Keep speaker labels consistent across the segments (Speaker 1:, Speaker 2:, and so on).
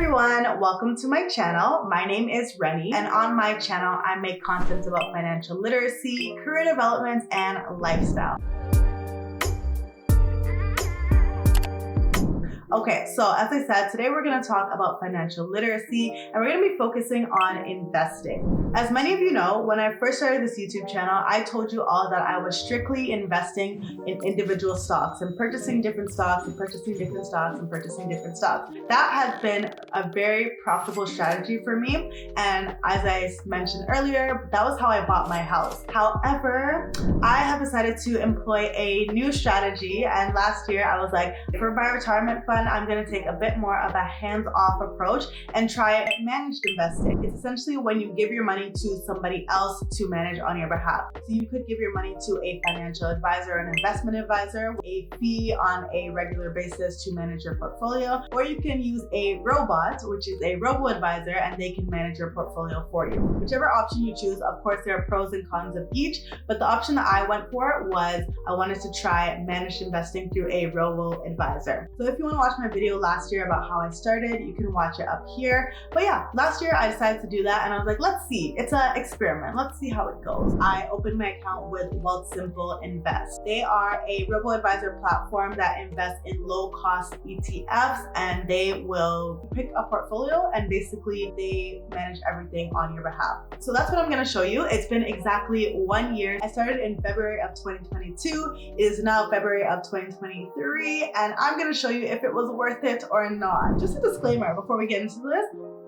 Speaker 1: everyone, welcome to my channel. My name is Reni, and on my channel I make content about financial literacy, career development, and lifestyle. Okay, so as I said, today we're going to talk about financial literacy and we're going to be focusing on investing. As many of you know, when I first started this YouTube channel, I told you all that I was strictly investing in individual stocks and purchasing different stocks and purchasing different stocks and purchasing different stocks. That has been a very profitable strategy for me, and as I mentioned earlier, that was how I bought my house. However, I have decided to employ a new strategy, and last year I was like, for my retirement fund, I'm going to take a bit more of a hands-off approach and try managed investing. It's essentially when you give your money to somebody else to manage on your behalf. So you could give your money to a financial advisor, an investment advisor, a fee on a regular basis to manage your portfolio, or you can use a robot, which is a robo-advisor, and they can manage your portfolio for you. Whichever option you choose, of course, there are pros and cons of each, but the option that I went for was I wanted to try managed investing through a robo-advisor. So if you want to watch my video last year about how I started, you can watch it up here. But yeah, last year I decided to do that and I was like, let's see, it's an experiment. Let's see how it goes. I opened my account with Wealthsimple Invest. They are a robo-advisor platform that invests in low-cost ETFs, and they will pick a portfolio and basically they manage everything on your behalf. So that's what I'm going to show you. It's been exactly 1 year. I started in February of 2022. It is now February of 2023, and I'm going to show you if it was worth it or not. Just a disclaimer before we get into this.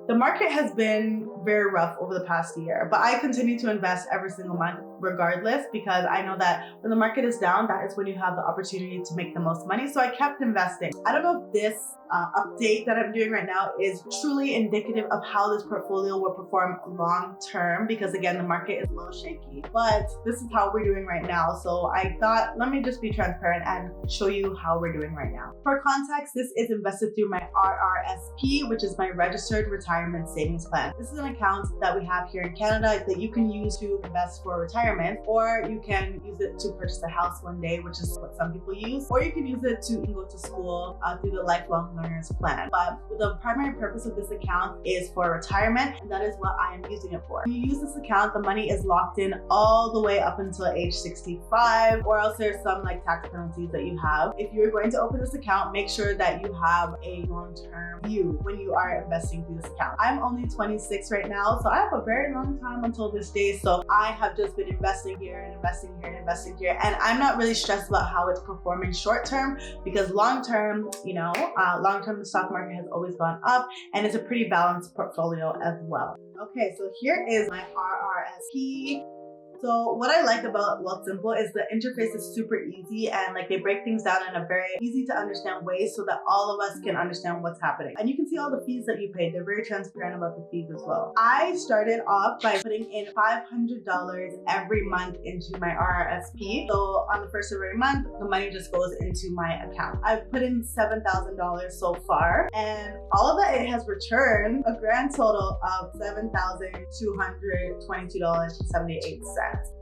Speaker 1: The market has been very rough over the past year, but I continue to invest every single month regardless, because I know that when the market is down, that is when you have the opportunity to make the most money. So I kept investing. I don't know if this update that I'm doing right now is truly indicative of how this portfolio will perform long term, because again, the market is a little shaky, but this is how we're doing right now. So I thought, let me just be transparent and show you how we're doing right now. For context, this is invested through my RRSP, which is my registered retirement savings plan. This is an account that we have here in Canada that you can use to invest for retirement, or you can use it to purchase a house one day, which is what some people use, or you can use it to go to school through the lifelong learners plan. But the primary purpose of this account is for retirement, and that is what I am using it for. When you use this account, the money is locked in all the way up until age 65, or else there's some like tax penalties that you have. If you're going to open this account, make sure that you have a long-term view when you are investing through this account. I'm only 26 right now, so I have a very long time until this day. So I have just been investing here and investing here and investing here, and I'm not really stressed about how it's performing short term, because long term, long term the stock market has always gone up, and it's a pretty balanced portfolio as well. Okay, so here is my RRSP. So what I like about Wealthsimple is the interface is super easy, and like they break things down in a very easy to understand way so that all of us can understand what's happening. And you can see all the fees that you paid. They're very transparent about the fees as well. I started off by putting in $500 every month into my RRSP. So on the first of every month, the money just goes into my account. I've put in $7,000 so far, and all of that it has returned a grand total of $7,222.78.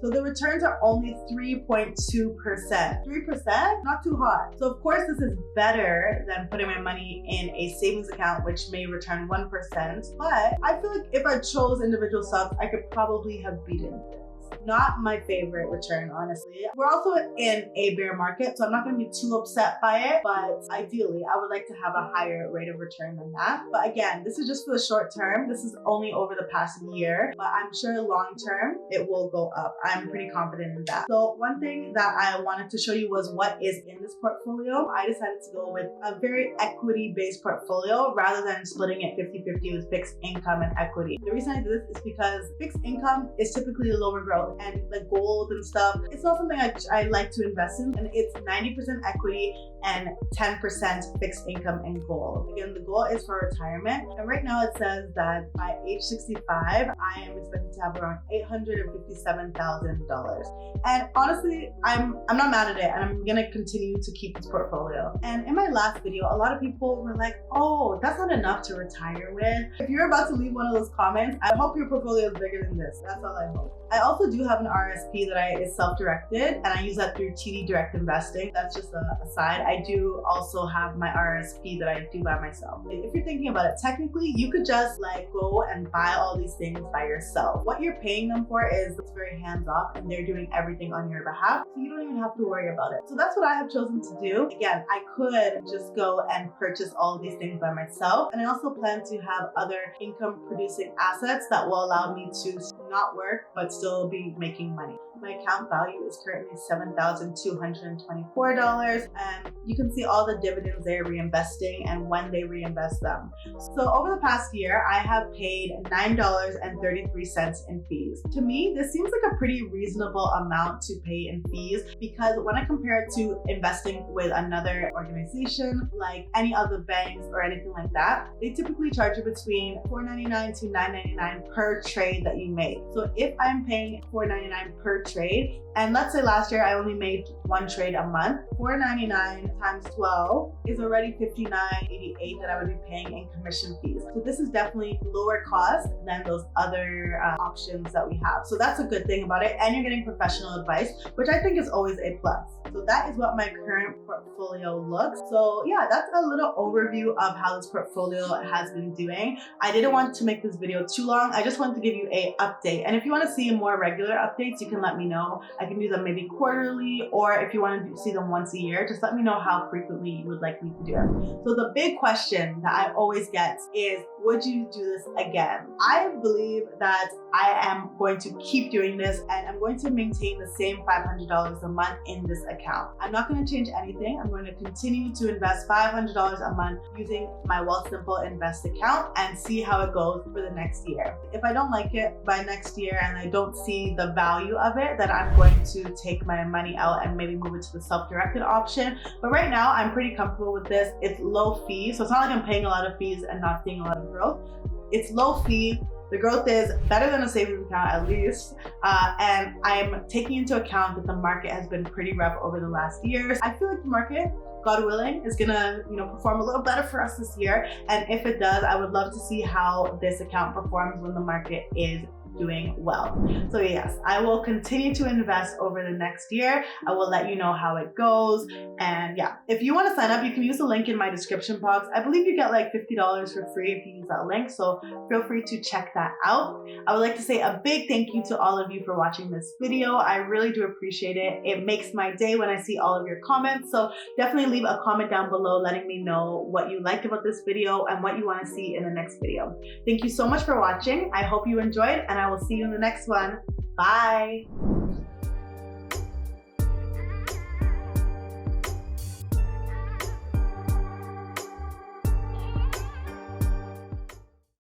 Speaker 1: So the returns are only 3.2%. 3%? Not too hot. So of course this is better than putting my money in a savings account, which may return 1%. But I feel like if I chose individual stocks, I could probably have beaten this. Not my favorite return, honestly. We're also in a bear market, so I'm not going to be too upset by it, but ideally I would like to have a higher rate of return than that. But again, this is just for the short term. This is only over the past year, but I'm sure long term it will go up. I'm pretty confident in that. So one thing that I wanted to show you was what is in this portfolio. I decided to go with a very equity-based portfolio rather than splitting it 50-50 with fixed income and equity. The reason I do this is because fixed income is typically lower growth, and like gold and stuff, it's not something I like to invest in, and it's 90% equity and 10% fixed income and gold. Again, the goal is for retirement, and right now it says that by age 65 I am expected to have around $857,000, and honestly I'm not mad at it, and I'm gonna continue to keep this portfolio. And in my last video, a lot of people were like, oh, that's not enough to retire with. If you're about to leave one of those comments, I hope your portfolio is bigger than this. That's all I hope. I also do have an RSP that is self-directed, and I use that through TD Direct Investing. That's just a side. I do also have my RSP that I do by myself. If you're thinking about it, technically you could just like go and buy all these things by yourself. What you're paying them for is it's very hands-off and they're doing everything on your behalf, so you don't even have to worry about it. So that's what I have chosen to do. Again, I could just go and purchase all of these things by myself, and I also plan to have other income producing assets that will allow me to not work but still be making money. My account value is currently $7,224, and you can see all the dividends they're reinvesting and when they reinvest them. So over the past year, I have paid $9.33 in fees. To me, this seems like a pretty reasonable amount to pay in fees, because when I compare it to investing with another organization, like any other banks or anything like that, they typically charge you between $4.99 to $9.99 per trade that you make. So if I'm paying $4.99 per trade, and let's say last year I only made one trade a month, $4.99 times 12 is already $59.88 that I would be paying in commission fees. So this is definitely lower cost than those other options that we have. So that's a good thing about it, and you're getting professional advice, which I think is always a plus. So that is what my current portfolio looks. So yeah, that's a little overview of how this portfolio has been doing. I didn't want to make this video too long. I just wanted to give you an update. And if you want to see more regular updates, you can let me know. I can do them maybe quarterly, or if you want to see them once a year, just let me know how frequently you would like me to do it. So the big question that I always get is, would you do this again? I believe that I am going to keep doing this, and I'm going to maintain the same $500 a month in this account. I'm not going to change anything. I'm going to continue to invest $500 a month using my Wealthsimple Invest account and see how it goes for the next year. If I don't like it by next year and I don't see the value of it, then I'm going to take my money out and maybe move it to the self-directed option. But right now, I'm pretty comfortable with this. It's low fee, so it's not like I'm paying a lot of fees and not seeing a lot of growth. It's low fee. The growth is better than a savings account at least, and I'm taking into account that the market has been pretty rough over the last years. I feel like the market, God willing, is gonna perform a little better for us this year, and if it does, I would love to see how this account performs when the market is doing well. So yes, I will continue to invest over the next year. I will let you know how it goes. And yeah, if you want to sign up, you can use the link in my description box. I believe you get like $50 for free if you use that link, so feel free to check that out. I would like to say a big thank you to all of you for watching this video. I really do appreciate it. It makes my day when I see all of your comments, so definitely leave a comment down below letting me know what you liked about this video and what you want to see in the next video. Thank you so much for watching. I hope you enjoyed, and I will see you in the next one. Bye.